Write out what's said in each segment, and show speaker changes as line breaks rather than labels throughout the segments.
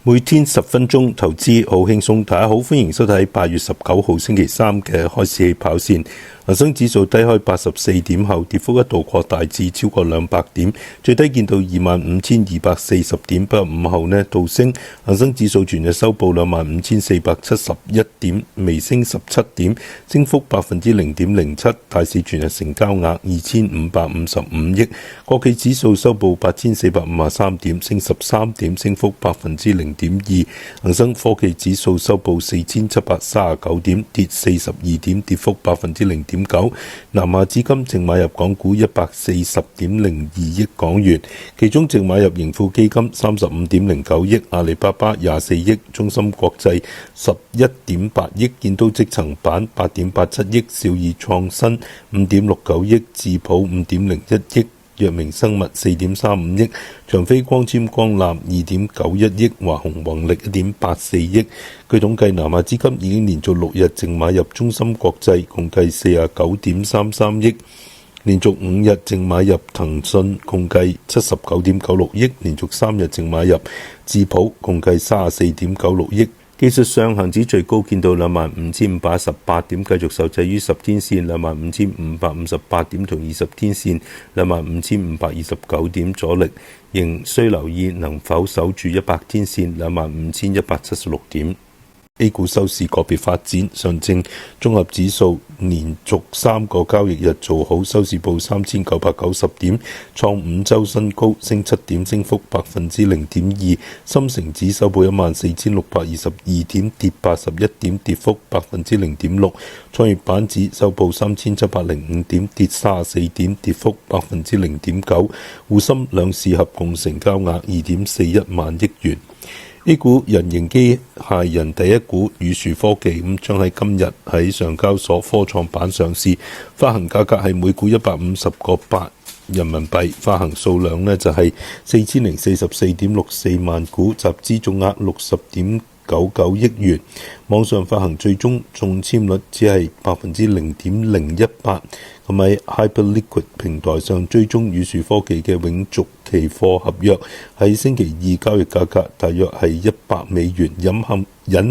每天10分鐘投資好輕鬆，大家好，歡迎收睇8月19號星期三嘅開市起跑線。恒生指數低開84點後，跌幅一度擴大至超過200點，最低見到25,240點，不過午後倒升。恒生指數全日收報25,471點，微升17點，升幅0.07%。大市全日成交額2,555億。國企指數收報8,453點，升13點，升幅0.2%。恒生科技指數收報4,739點，跌42點，跌幅0.9%。南亞資金淨買入港股140.02億港元，其中淨買入盈富基金35.09億，阿里巴巴24億，中芯國際11.8億，建都積層板8.87億，兆易創新5.69億，智普5.01億，藥明生物4.35億，長飛光纖光纜2.91億，華虹宏力1.84億。據統計，南亞資金已經連續6日淨買入中芯國際，共計49.33億；連續5日淨買入騰訊，共計79.96億；連續3日淨買入智普，共計34.96億。技術上，恒指最高見到25,518點，繼續受制於10天線25,558點同20天線25,529點阻力，仍需留意能否守住100天線25,176點。A 股收市個別發展，上證綜合指數連續3個交易日做好，收市報3,990點，創5周新高，升7點，升幅0.2%。深成指收報14,622點，跌81點，跌幅0.6%。創業板指收報3,705點，跌34點，跌幅0.9%。滬深兩市合共成交額2.41萬億元。A 股人形機械人第一股宇樹科技將喺今日喺上交所科創板上市，發行價格係每股150個8人民幣，發行數量就係4044.64萬股，集資總額60.99億元。網上發行最終中籤率只係0.018%。咁喺 Hyperliquid 平台上追蹤宇樹科技嘅永續期貨合約，喺星期二交易價格大約係100美元，隱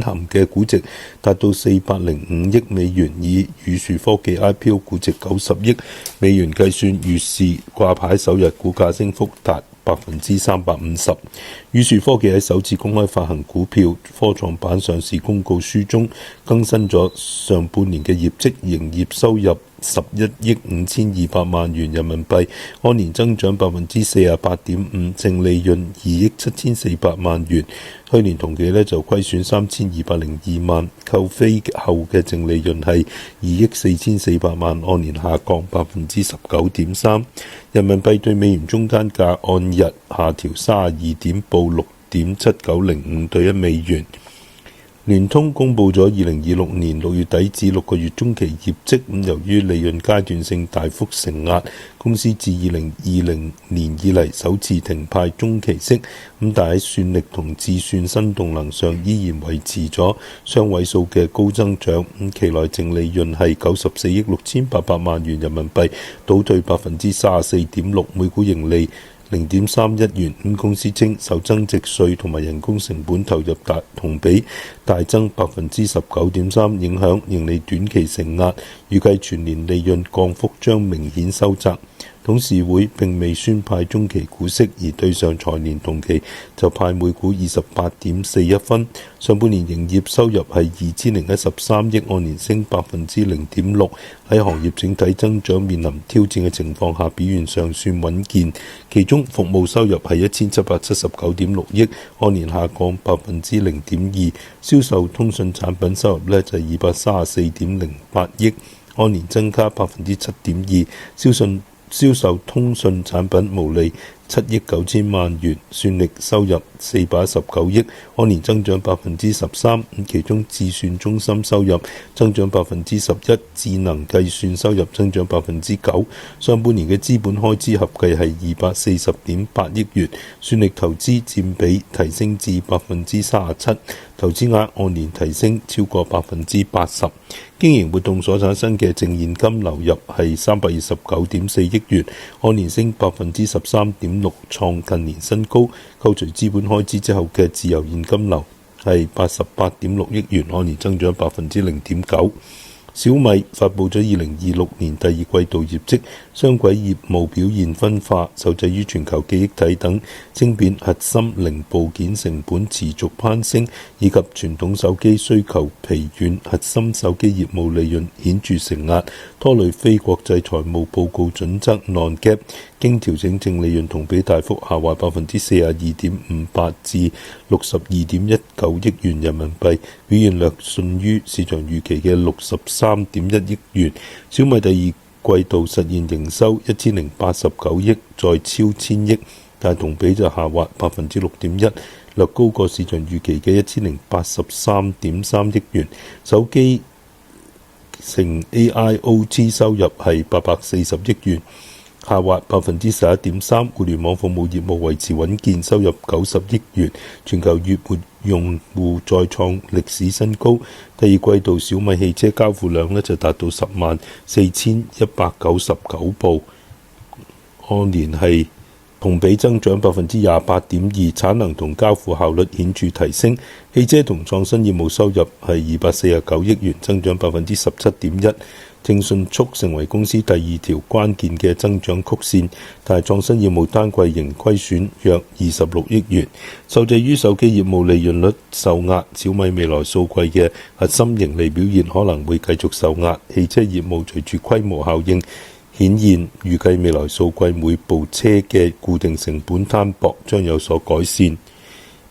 含嘅估值達到405億美元，以宇樹科技 IPO 估值90億美元計算，預示掛牌首日股價升幅達350%。宇樹科技喺首次公開發行股票科創板上市公告書中更新咗上半年嘅業績，營業收入11億5200萬元人民幣，按年增長48.5%，淨利潤2億7400萬元。去年同期就虧損3202萬，扣非後嘅淨利潤係2億4400萬，按年下降19.3%。人民幣對美元中間價按日下調32點，報6.7905對1美元。聯通公布咗2026年6月底至6個月中期業績，由於利潤階段性大幅承壓，公司自2020年以嚟首次停派中期息，但喺算力同自算新動能上依然維持咗雙位數嘅高增長。期內淨利潤係94億6800萬元人民幣，倒退34.6%，每股盈利0.31元。公司稱受增值稅同埋人工成本投入同比大增19.3%，影響盈利短期承壓，預計全年利潤降幅將明顯收窄。董事會並未宣派中期股息，而對上財年同期就派每股28.41分。上半年營業收入係2013億，按年升0.6%，喺行業整體增長面臨挑戰嘅情況下，表現尚算穩健。其中服務收入係1779.6億，按年下降0.2%。銷售通訊產品收入就係234.08億，按年增加7.2%。銷售通訊產品毛利7億9千萬元，算力收入419億，按年增長13%。其中自算中心收入增長11%，智能計算收入增長9%。上半年嘅資本開支合計係240.8億元，算力投資佔比提升至37%，投資額按年提升超過80%。經營活動所產生嘅淨現金流入係329.4億元，按年升13.9%。86.6，創近年新高。扣除資本開支之後嘅自由現金流係88.6億元，按年增長0.9%。小米發布咗2026年第二季度業績，雙軌業務表現分化，受制於全球記憶體等晶片核心零部件成本持續攀升，以及傳統手機需求疲軟，核心手機業務利潤顯著承壓，拖累非國際財務報告準則 non-GAAP 經調整淨利潤同比大幅下滑42.58%至62.19億元人民幣，表現略遜於市場預期嘅63.1億元。小米第二季度實現營收1089億，再超千億，但同比就下滑6.1%，略高過市場預期嘅1083.3億元。手機乘 AIoT 收入係840億元，下滑11.3%。互聯網服務業務維持穩健，收入90億元，全球月活用戶再創歷史新高。第二季度小米汽車交付量就達到104199部，按年係同比增長28.2%，產能同交付效率顯著提升。汽車同創新業務收入係249億元，增長17.1%，正迅速成為公司第二條關鍵嘅增長曲線。但係創新業務單季盈虧損約26億元，受制於手機業務利潤率受壓，小米未來數季嘅核心盈利表現可能會繼續受壓。汽車業務隨住規模效應顯現，預計未來數季每部車嘅固定成本攤薄將有所改善。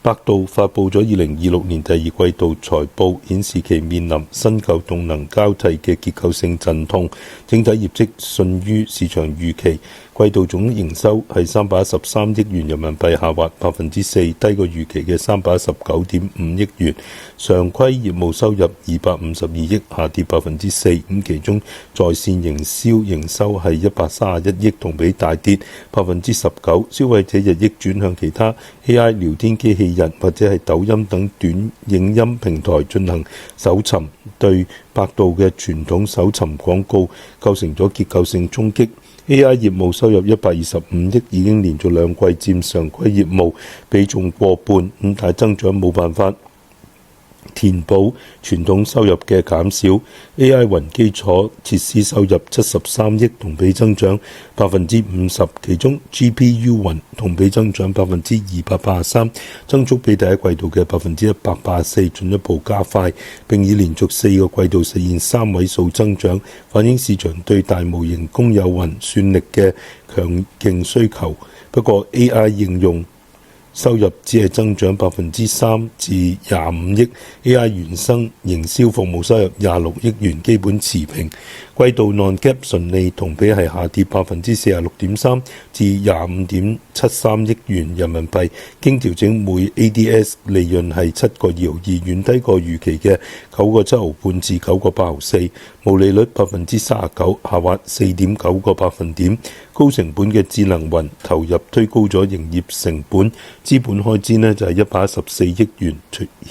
百度發布咗2026年第二季度財報，顯示其面臨新舊動能交替嘅結構性陣痛，整體業績遜於市場預期。季度總營收係313億元人民幣，下滑4%，低過預期嘅319.5億元。常規業務收入252億，下跌4%。咁其中在線營銷營收係131億，同比大跌19%。消費者日益轉向其他 AI 聊天機器人或者係抖音等短影音平台進行搜尋，對百度嘅傳統搜尋廣告構成咗結構性衝擊。AI 業務收入125億，已經連續兩季佔常規業務比重過半，但增長冇辦法填補傳統收入嘅減少。AI 雲基礎設施收入73億，同比增長50%，其中 GPU 雲同比增長283%，增速比第一季度嘅184%進一步加快，並已連續4個季度實現3位數增長，反映市場對大模型公有雲算力嘅強勁需求。不過 AI 應用收入只係增長3%至25億 ，AI 原生營銷服務收入26億元，基本持平。季度 non-GAAP 純利同比係下跌46.3%至25.73億元人民幣，經調整每 ADS 利潤係7個2毫二，遠低過預期嘅9個7毫半至9個8毫4，毛利率39%，下滑4.9個百分點。高成本嘅智能雲投入推高咗營業成本，資本開支就係114億元，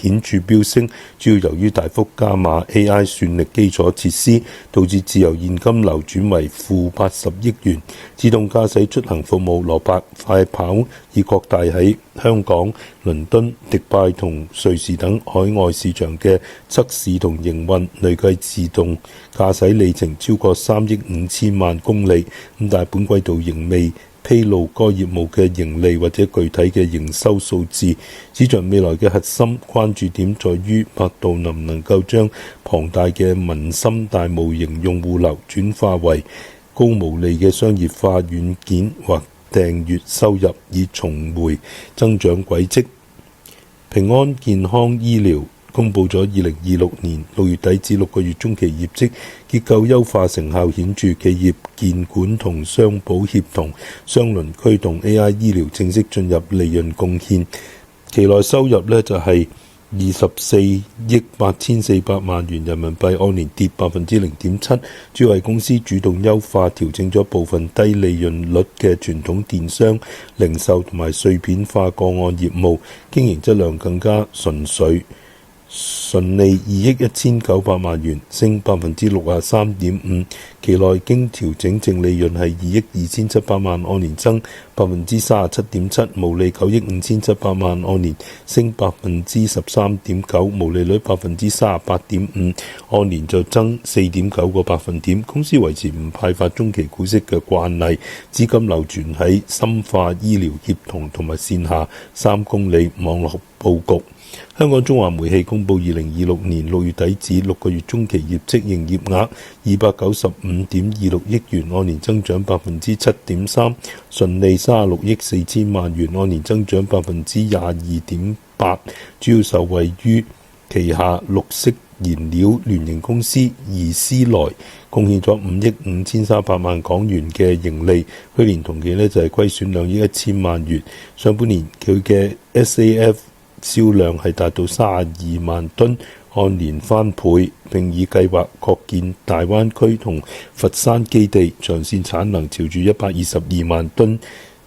顯著飆升，主要由於大幅加碼 AI 算力基礎設施，導致自由現金流轉為-80億元。自動駕駛出行服務羅伯快跑已擴大喺香港、倫敦、迪拜同瑞士等海外市場嘅測試同營運，累計自動駕駛里程超過3億5千萬公里。但係本季度仍未披露該業務嘅盈利或者具體嘅營收數字。市場未來嘅核心關注點在於百度能唔能夠將龐大嘅文心大模型用戶流轉化為高毛利嘅商業化軟件或訂閱收入，以重回增長軌跡。平安健康醫療公布咗2026年6月底至6個月中期業績，結構優化成效顯著，企業建管同商保協同雙輪驅動 AI 醫療正式進入利潤貢獻。期內收入就係24億8400萬元人民幣，按年跌0.7%，主要係公司主動優化調整咗部分低利潤率嘅傳統電商、零售同埋碎片化個案業務，經營質量更加純粹。純利2億1900萬元，升63.5%。期內經調整淨利潤係2億2700萬，按年增37.7%，毛利9億5700萬，按年升13.9%，毛利率38.5%，按年就增4.9個百分點。公司維持唔派發中期股息嘅慣例，資金流轉喺深化醫療協同同埋線下3公里網絡佈局。香港中華煤氣公佈2026年6月底止6個月中期業績營業額295.26億元，按年增長7.3%，純利36億4千萬元，按年增長22.8%，主要受惠於旗下綠色燃料聯營公司怡思來貢獻咗5億5300萬港元嘅盈利，去年同期就係虧損2億1千萬元。上半年佢嘅 SAF銷量係達到32萬噸，按年翻倍，並已計劃擴建大灣區同佛山基地，長線產能朝住122萬噸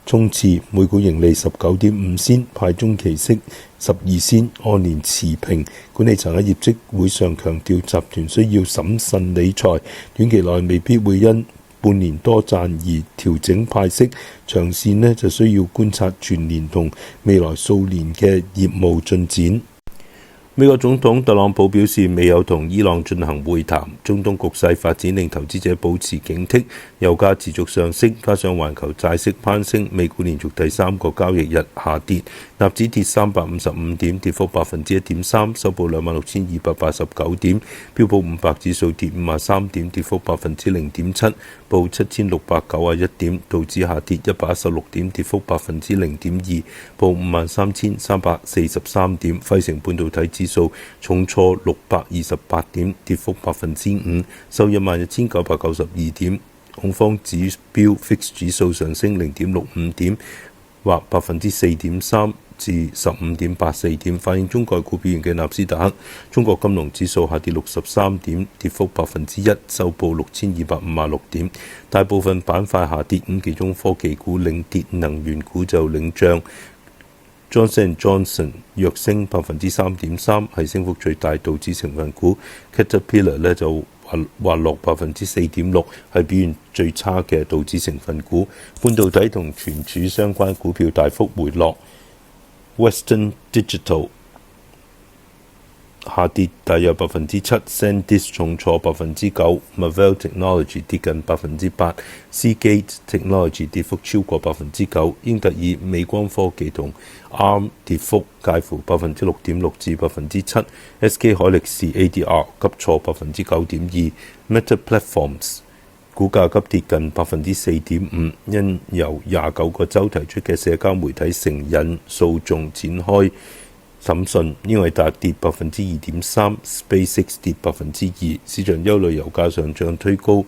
衝刺，每股盈利19.5仙，派中期息12仙，按年持平。管理層喺業績會上強調，集團需要審慎理財，短期內未必會因半年多賺而調整派息，長線就需要觀察全年同未來數年嘅業務進展。美國總統特朗普表示未有同伊朗進行會談。中東局勢發展令投資者保持警惕，油價持續上升，加上環球債息攀升，美股連續第3個交易日下跌，納指跌355點，跌幅1.3%，收報26,289點；標普500指數跌53點，跌幅0.7%，報7,691點；道指下跌116點，跌幅0.2%，報53,343點；費城半導體指數重挫628點，跌幅5%，收11,992點。恐慌指標 VIX 指數上升0.65點，或4.3%至15.84點。反映中概股表現嘅納斯達克中國金融指數下跌63點，跌幅1%，收報6,256點。大部分板塊下跌，其中科技股領跌，能源股就領漲。Johnson & Johnson 躍升3.3%，係升幅最大道指成分股。Caterpillar 就滑落4.6%，係表現最差嘅道指成分股。半導體同存儲相關股票大幅回落。Western Digital下跌大約7%， SanDisk 重挫9%， Marvell Technology 跌近8%， Seagate Technology 跌幅超過9%， 英特爾、美光科技同 ARM 跌幅介乎6.6%至7%， SK 海力士 ADR 急挫9.2%， Meta Platforms 股價急跌近4.5%，因由29個州提出嘅社交媒體成癮訴訟展開審訊，英偉達跌2.3%， SpaceX 跌2%，市場憂慮油價上漲推高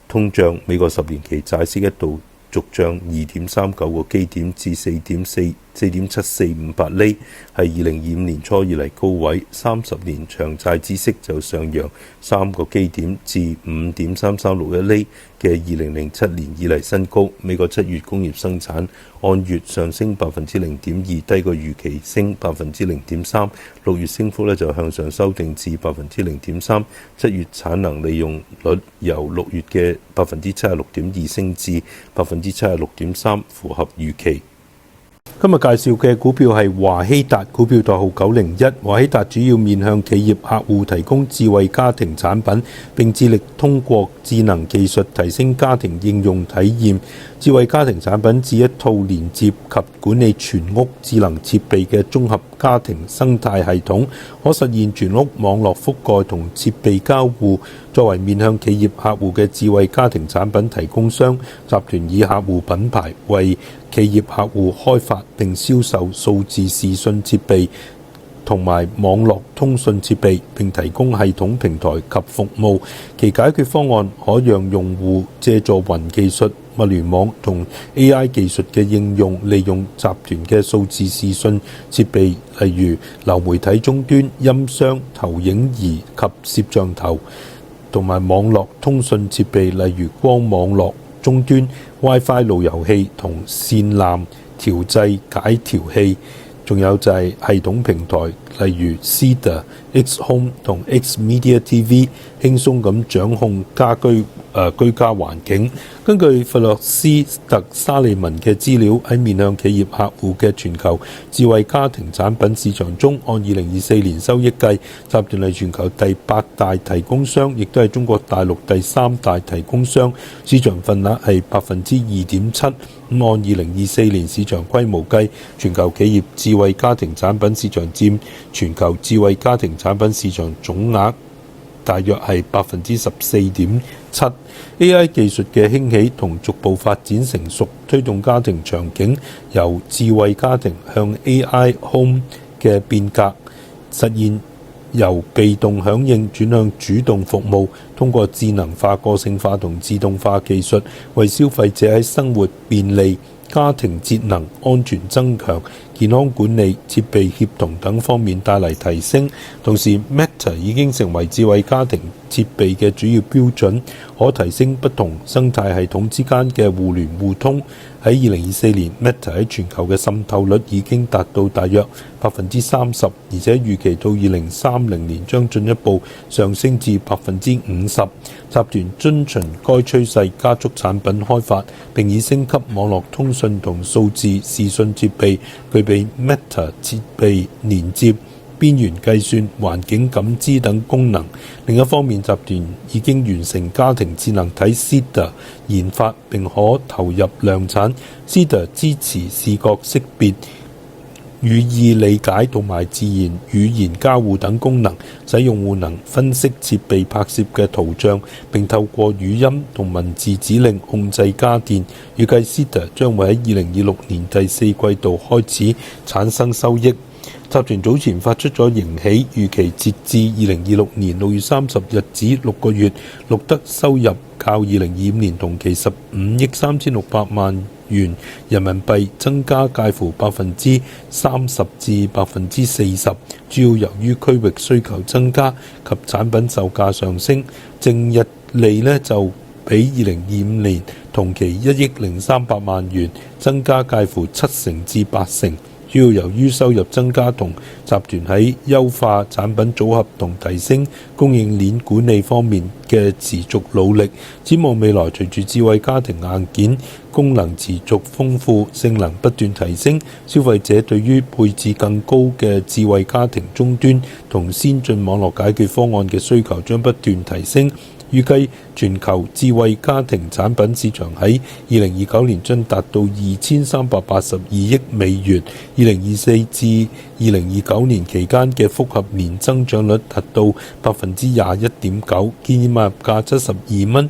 通脹，美國10年期債息一度續漲2.39個基點至4.7458厘，係2025年初以嚟高位。30年長債孳息就上揚3個基點至5.3361厘嘅2007年以嚟新高。美國7月工業生產按月上升0.2%，低過預期升0.3%。6月升幅就向上修訂至0.3%。7月產能利用率由6月嘅76.2%升至76.3%，符合預期。今日介紹嘅股票係華希達，股票代號901。華希達主要面向企業客戶提供智慧家庭產品，並致力通過智能技術提升家庭應用體驗。智慧家庭產品指一套連接及管理全屋智能設備嘅綜合家庭生態系統，可實現全屋網絡覆蓋同設備交互。作為面向企業客戶嘅智慧家庭產品提供商，集團以客戶品牌為企業客戶開發並銷售數字視訊設備同埋網絡通訊設備，並提供系統平台及服務。其解決方案可讓用戶借助雲技術、物聯網同 AI 技術嘅應用，利用集團嘅數字視訊設備，例如流媒體終端、音箱、投影儀及攝像頭，同埋網絡通訊設備，例如光網絡終端、WiFi 路由器同線纜調制解調器，仲有就係系統平台，例如 Cedar、X-Home 同 X-Media TV 輕鬆咁掌控居家環境。根據弗洛斯特沙利文嘅資料，喺面向企業客戶嘅全球智慧家庭產品市場中，按2024年收益計，集團係全球第8大提供商，亦都係中國大陸第3大提供商，市場份額係2.7%。按2024年市場規模計，全球企業智慧家庭產品市場佔全球智慧家庭產品市場總額大約係14.7%。AI 技術嘅興起同逐步發展成熟，推動家庭場景由智慧家庭向 AI Home 嘅變革，實現由被動響應轉向主動服務，通過智能化、個性化同自動化技術，為消費者喺生活便利、家庭節能、安全增強、健康管理、設備協同等方面帶嚟提升。同時 Meta 已經成為智慧家庭設備嘅主要標準，可提升不同生態系統之間嘅互聯互通。喺2024年 Meta 喺全球嘅滲透率已經達到大約30%，而且預期到2030年將進一步上升至50%。集團遵循該趨勢，加速產品開發，並以升級網絡通訊同數字視訊設備，具備 Meta 設備連接、邊緣計算、環境感知等功能。另一方面，集團已經完成家庭智能體 Cedar 研發並可投入量產。Cedar 支持視覺識別、語義理解同埋自然語言交互等功能，使用戶能分析設備拍攝嘅圖像，並透過語音同文字指令控制家電。預計 Cedar 將會喺2026年第4季度開始產生收益。集團早前發出咗盈喜，預期截至2026年6月30日止6個月錄得收入較2025年同期15億3600萬元人民幣增加介乎30%至40%，主要由於區域需求增加及產品售價上升。淨溢利就比2025年同期1億0300萬元增加介乎7%至8%。主要由於收入增加同集團喺優化產品組合同提升供應鏈管理方面嘅持續努力。展望未來，隨住智慧家庭硬件功能持續豐富、性能不斷提升，消費者對於配置更高嘅智慧家庭終端同先進網絡解決方案嘅需求將不斷提升。預計全球智慧家庭產品市場喺2029年將達到2382億美元，2024至2029年期間嘅複合年增長率達到21.9%，建議買入價72蚊，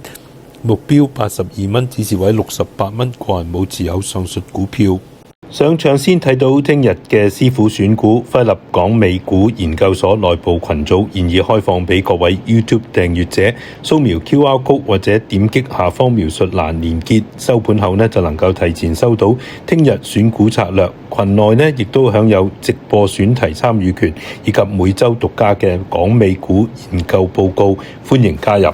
目標82蚊，指示位68蚊，個人冇持有上述股票。上場先睇到聽日嘅師傅選股，輝立港美股研究所內部群組現已開放俾各位 YouTube 訂閱者掃描 QR Code 或者點擊下方描述欄連結，收盤後就能夠提前收到聽日選股策略。群內亦都享有直播選題參與權，以及每週獨家嘅港美股研究報告，歡迎加入。